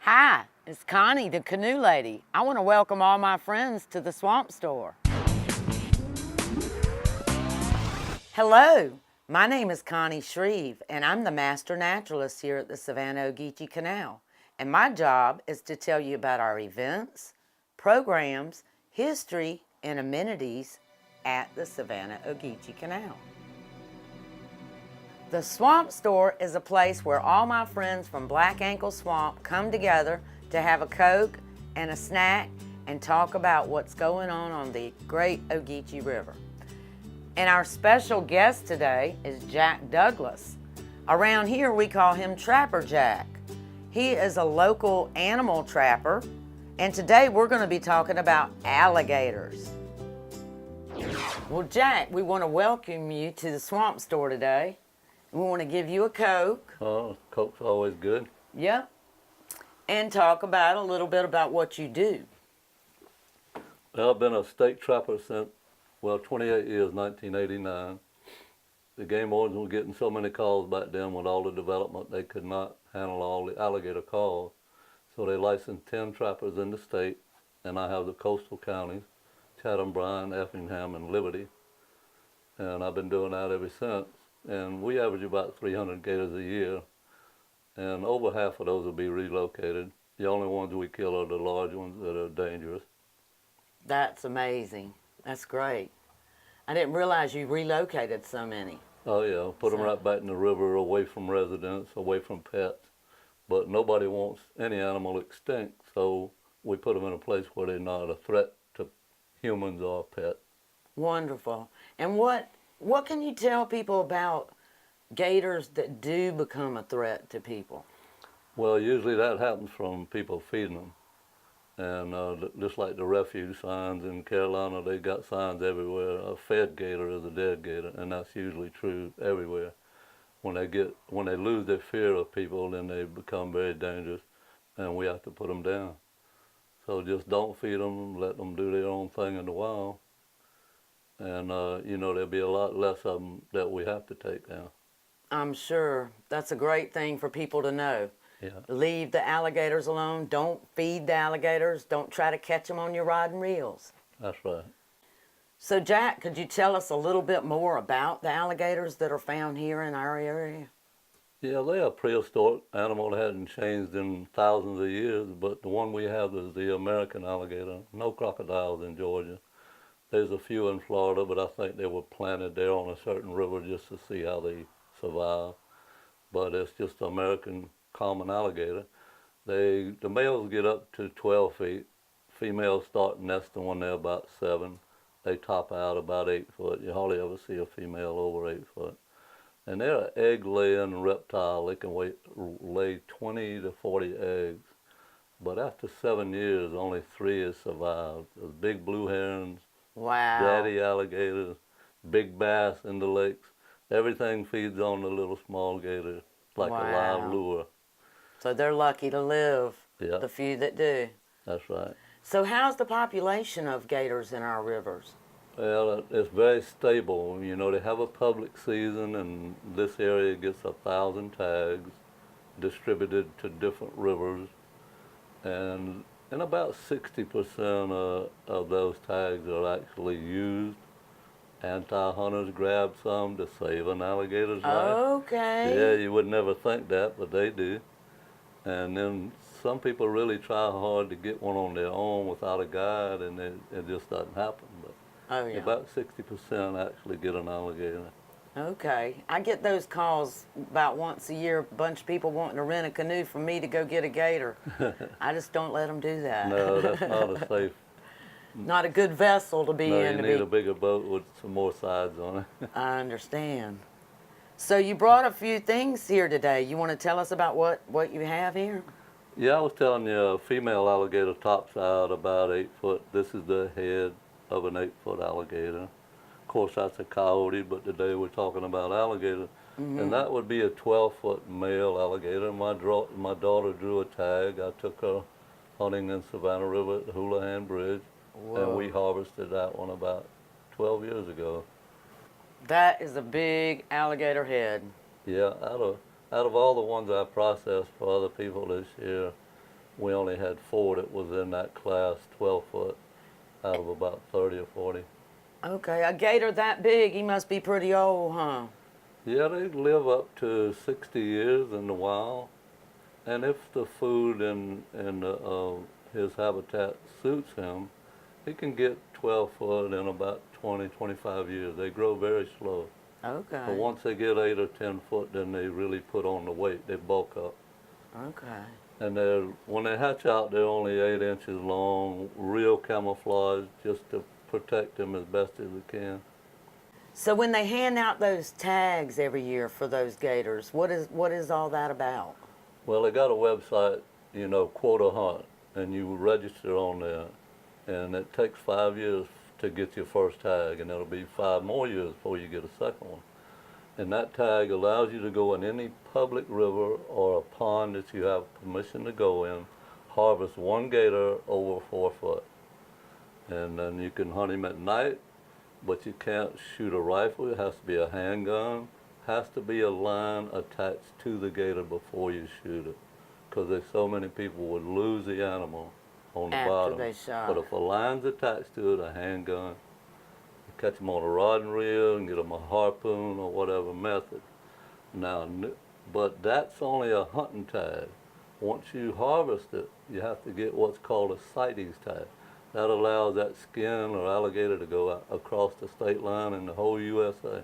Hi, it's Connie the Canoe Lady. I want to welcome all my friends to the Swamp Store. Hello, my name is Connie Shreve, and I'm the Master Naturalist here at the Savannah-Ogeechee Canal. And my job is to tell you about our events, programs, history, and amenities at the Savannah-Ogeechee Canal. The Swamp Store is a place where all my friends from Black Ankle Swamp come together to have a Coke and a snack and talk about what's going on the Great Ogeechee River. And our special guest today is Jack Douglas. Around here we call him Trapper Jack. He is a local animal trapper, and today we're going to be talking about alligators. Well, Jack, we want to welcome you to the Swamp Store today. We want to give you a Coke. Oh, Coke's always good. Yep. And talk about a little bit about what you do. Well, I've been a state trapper since, 28 years, 1989. The game wardens were getting so many calls back then with all the development, they could not handle all the alligator calls. So they licensed 10 trappers in the state, and I have the coastal counties, Chatham, Bryan, Effingham, and Liberty. And I've been doing that ever since. And we average about 300 gators a year, and over half of those will be relocated. The only ones we kill are the large ones that are dangerous. That's amazing. That's great. I didn't realize you relocated so many. Oh yeah, put them right back in the river, away from residents, away from pets. But nobody wants any animal extinct, so we put them in a place where they're not a threat to humans or pets. Wonderful. And what can you tell people about gators that do become a threat to people? Well, usually that happens from people feeding them. And just like the refuge signs in Carolina, they got signs everywhere. A fed gator is a dead gator, and that's usually true everywhere. When they lose their fear of people, then they become very dangerous, and we have to put them down. So just don't feed them, let them do their own thing in the wild. And, there'll be a lot less of them that we have to take down. I'm sure. That's a great thing for people to know. Yeah. Leave the alligators alone. Don't feed the alligators. Don't try to catch them on your rod and reels. That's right. So, Jack, could you tell us a little bit more about the alligators that are found here in our area? Yeah, they are a prehistoric animal that hadn't changed in thousands of years, but the one we have is the American alligator. No crocodiles in Georgia. There's a few in Florida, but I think they were planted there on a certain river just to see how they survive. But it's just American common alligator. The males get up to 12 feet. Females start nesting when they're about 7. They top out about 8 foot. You hardly ever see a female over 8 foot. And they're an egg-laying reptile. They can lay 20 to 40 eggs. But after 7 years, only 3 has survived. There's big blue herons, wow, daddy alligators, big bass in the lakes. Everything feeds on the little small gator, like wow, a live lure. So they're lucky to live, yeah, the few that do. That's right. So how's the population of gators in our rivers? Well, it's very stable. They have a public season, and this area gets 1,000 tags distributed to different rivers. And about 60% of those tags are actually used. Anti-hunters grab some to save an alligator's life. Okay. Yeah, you would never think that, but they do. And then some people really try hard to get one on their own without a guide, and it just doesn't happen. But oh, yeah. About 60% actually get an alligator. Okay. I get those calls about once a year, a bunch of people wanting to rent a canoe from me to go get a gator. I just don't let them do that. No, that's not a safe. Not a good vessel to be no, in. You need a bigger boat with some more sides on it. I understand. So you brought a few things here today. You want to tell us about what you have here? Yeah, I was telling you, a female alligator tops out about 8 foot. This is the head of an 8-foot alligator. Of course, that's a coyote, but today we're talking about alligator. Mm-hmm. And that would be a 12-foot male alligator. My daughter drew a tag. I took her hunting in Savannah River at the Houlihan Bridge. Whoa. And we harvested that one about 12 years ago. That is a big alligator head. Yeah, out of all the ones I processed for other people this year, we only had 4 that was in that class, 12 foot out of about 30 or 40. Okay, a gator that big, he must be pretty old, huh? Yeah, they live up to 60 years in the wild. And if the food and his habitat suits him, he can get 12 foot in about 20, 25 years. They grow very slow. Okay. But once they get 8 or 10 foot, then they really put on the weight. They bulk up. Okay. And when they hatch out, they're only 8 inches long, real camouflage, just to protect them as best as we can. So when they hand out those tags every year for those gators, what is all that about? Well, they got a website, Quote a Hunt, and you register on there. And it takes 5 years to get your first tag, and it'll be 5 more years before you get a second one. And that tag allows you to go in any public river or a pond that you have permission to go in, harvest 1 gator over 4 foot. And then you can hunt him at night, but you can't shoot a rifle. It has to be a handgun. Has to be a line attached to the gator before you shoot it, because there's so many people would lose the animal on the After bottom. they shot. But if a line's attached to it, a handgun, you catch them on a rod and reel and get them a harpoon or whatever method. Now, but that's only a hunting tag. Once you harvest it, you have to get what's called a CITES tag. That allows that skin or alligator to go out across the state line in the whole USA.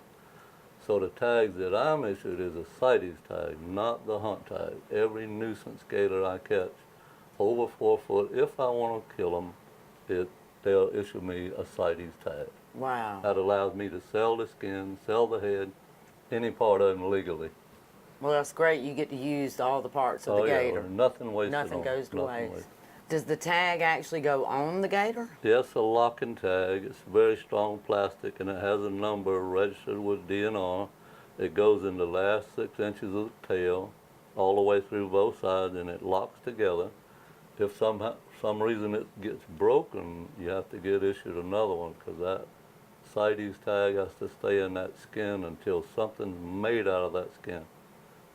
So the tags that I'm issued is a CITES tag, not the hunt tag. Every nuisance gator I catch over 4 foot, if I want to kill them, they'll issue me a CITES tag. Wow. That allows me to sell the skin, sell the head, any part of them legally. Well, that's great. You get to use all the parts of the gator. Yeah, nothing wasted. Nothing on goes to nothing waste. wasted. Does the tag actually go on the gator? Yes, a locking tag. It's very strong plastic, and it has a number registered with DNR. It goes in the last 6 inches of the tail, all the way through both sides, and it locks together. If some reason it gets broken, you have to get issued another one, because that CITES tag has to stay in that skin until something's made out of that skin,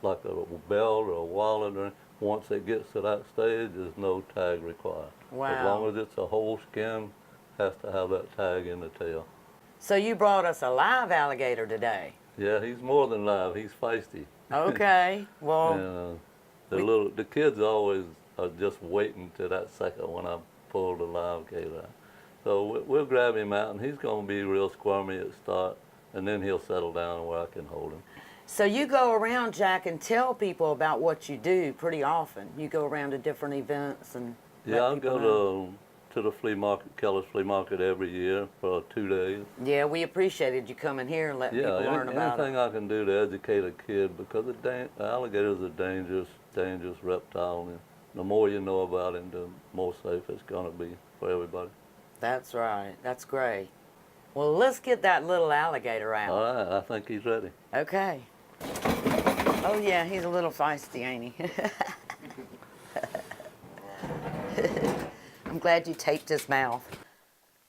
like a belt or a wallet. Or once it gets to that stage, there's no tag required. Wow. As long as it's a whole skin, has to have that tag in the tail. So you brought us a live alligator today. Yeah, he's more than live. He's feisty. Okay. Well, And the kids always are just waiting to that second when I pull the live gator out. So we'll grab him out, and he's going to be real squirmy at start, and then he'll settle down where I can hold him. so you go around, Jack, and tell people about what you do pretty often. You go around to different events and Yeah, I let people know. go to the flea market, Keller's Flea Market, every year for 2 days. Yeah, we appreciated you coming here and letting people learn about anything it. I can do to educate a kid, because the alligator's a dangerous reptile. And the more you know about him, the more safe it's going to be for everybody. That's right. That's great. Well, let's get that little alligator out. All right, I think he's ready. Okay. Oh, yeah, he's a little feisty, ain't he? I'm glad you taped his mouth.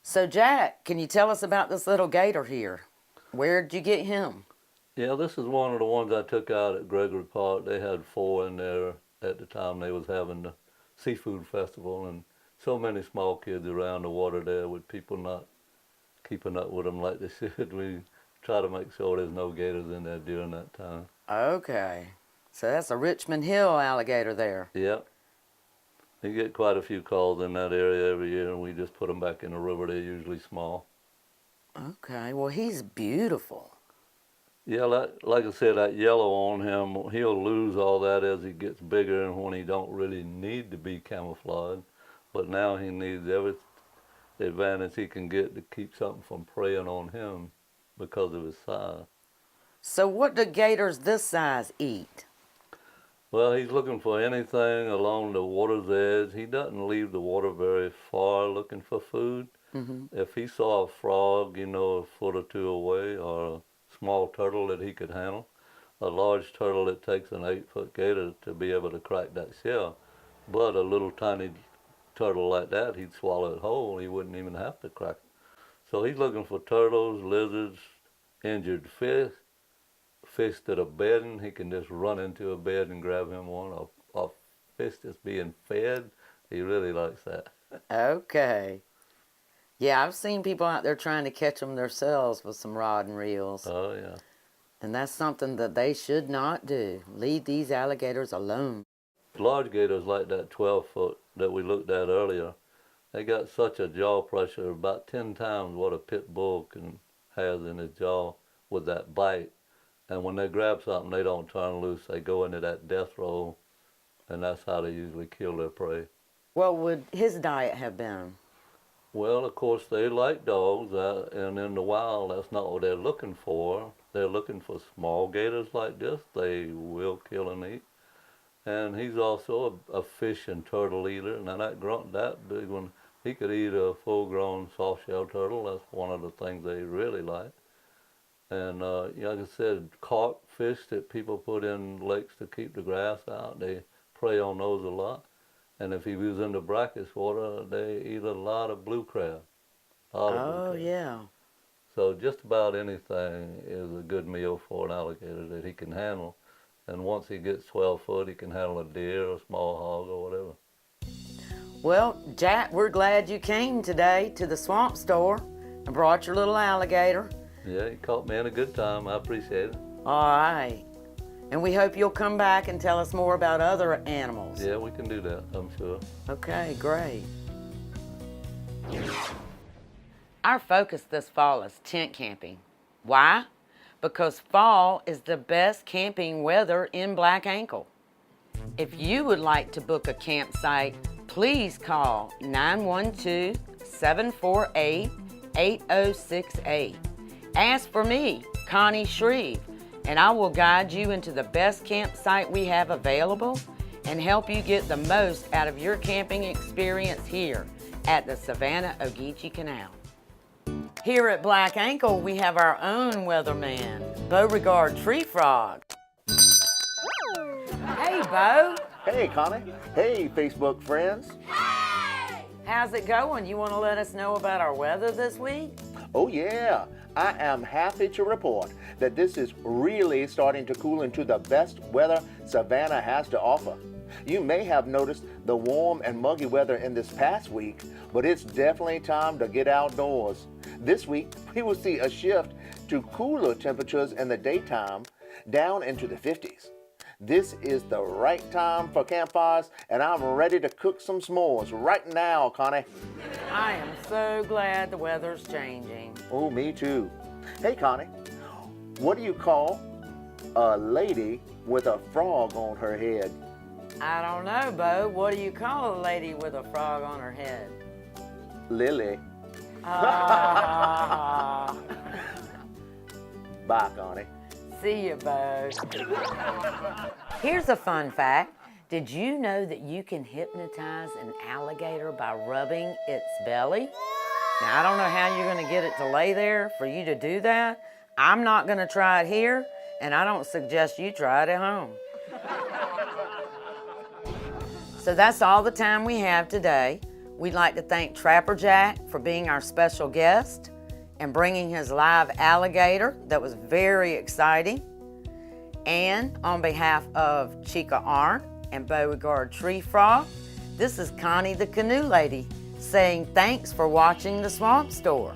So, Jack, can you tell us about this little gator here? Where'd you get him? Yeah, this is one of the ones I took out at Gregory Park. They had 4 in there at the time they was having the seafood festival, and so many small kids around the water there with people not keeping up with them like they should. We try to make sure there's no gators in there during that time. Okay. So that's a Richmond Hill alligator there. Yep. You get quite a few calls in that area every year, and we just put them back in the river. They're usually small. Okay. Well, he's beautiful. Yeah, like I said, that yellow on him, he'll lose all that as he gets bigger and when he don't really need to be camouflaged. But now he needs every advantage he can get to keep something from preying on him because of his size. So what do gators this size eat? Well, he's looking for anything along the water's edge. He doesn't leave the water very far looking for food. Mm-hmm. If he saw a frog, a foot or 2 away, or a small turtle that he could handle, a large turtle, it takes an 8-foot gator to be able to crack that shell. But a little tiny turtle like that, he'd swallow it whole. He wouldn't even have to crack it. So he's looking for turtles, lizards, injured fish that are bedding. He can just run into a bed and grab him one, or fish that's being fed. He really likes that. Okay. Yeah, I've seen people out there trying to catch them themselves with some rod and reels. Oh, yeah. And that's something that they should not do. Leave these alligators alone. Large gators like that 12-foot that we looked at earlier, they got such a jaw pressure, about 10 times what a pit bull has in his jaw with that bite. And when they grab something, they don't turn loose. They go into that death roll, and that's how they usually kill their prey. What would his diet have been? Well, of course, they like dogs, and in the wild, that's not what they're looking for. They're looking for small gators like this. They will kill and eat. And he's also a fish and turtle eater. Now that big one, he could eat a full-grown soft-shell turtle. That's one of the things they really like. And like I said, caught fish that people put in lakes to keep the grass out, they prey on those a lot. And if he was in the brackish water, they eat a lot of blue crab. Oh, yeah. So just about anything is a good meal for an alligator that he can handle. And once he gets 12 foot, he can handle a deer, a small hog, or whatever. Well, Jack, we're glad you came today to the swamp store and brought your little alligator. Yeah, he caught me in a good time. I appreciate it. All right. And we hope you'll come back and tell us more about other animals. Yeah, we can do that, I'm sure. Okay, great. Our focus this fall is tent camping. Why? Because fall is the best camping weather in Black Ankle. If you would like to book a campsite, please call 912-748-8068. Ask for me, Connie Shreve, and I will guide you into the best campsite we have available and help you get the most out of your camping experience here at the Savannah-Ogeechee Canal. Here at Black Ankle, we have our own weatherman, Beauregard Treefrog. Hey, Beau. Hey, Connie. Hey, Facebook friends. How's it going? You want to let us know about our weather this week? Oh, yeah. I am happy to report that this is really starting to cool into the best weather Savannah has to offer. You may have noticed the warm and muggy weather in this past week, but it's definitely time to get outdoors. This week, we will see a shift to cooler temperatures in the daytime, down into the 50s. This is the right time for campfires, and I'm ready to cook some s'mores right now, Connie. I am so glad the weather's changing. Oh, me too. Hey, Connie, what do you call a lady with a frog on her head? I don't know, Beau. What do you call a lady with a frog on her head? Lily. Ah. Bye, Connie. See you, Beau. Here's a fun fact. Did you know that you can hypnotize an alligator by rubbing its belly? Now, I don't know how you're going to get it to lay there for you to do that. I'm not going to try it here, and I don't suggest you try it at home. So that's all the time we have today. We'd like to thank Trapper Jack for being our special guest and bringing his live alligator. That was very exciting. And on behalf of Chica Arndt and Beauregard Treefrog, this is Connie the Canoe Lady saying thanks for watching the Swamp Store.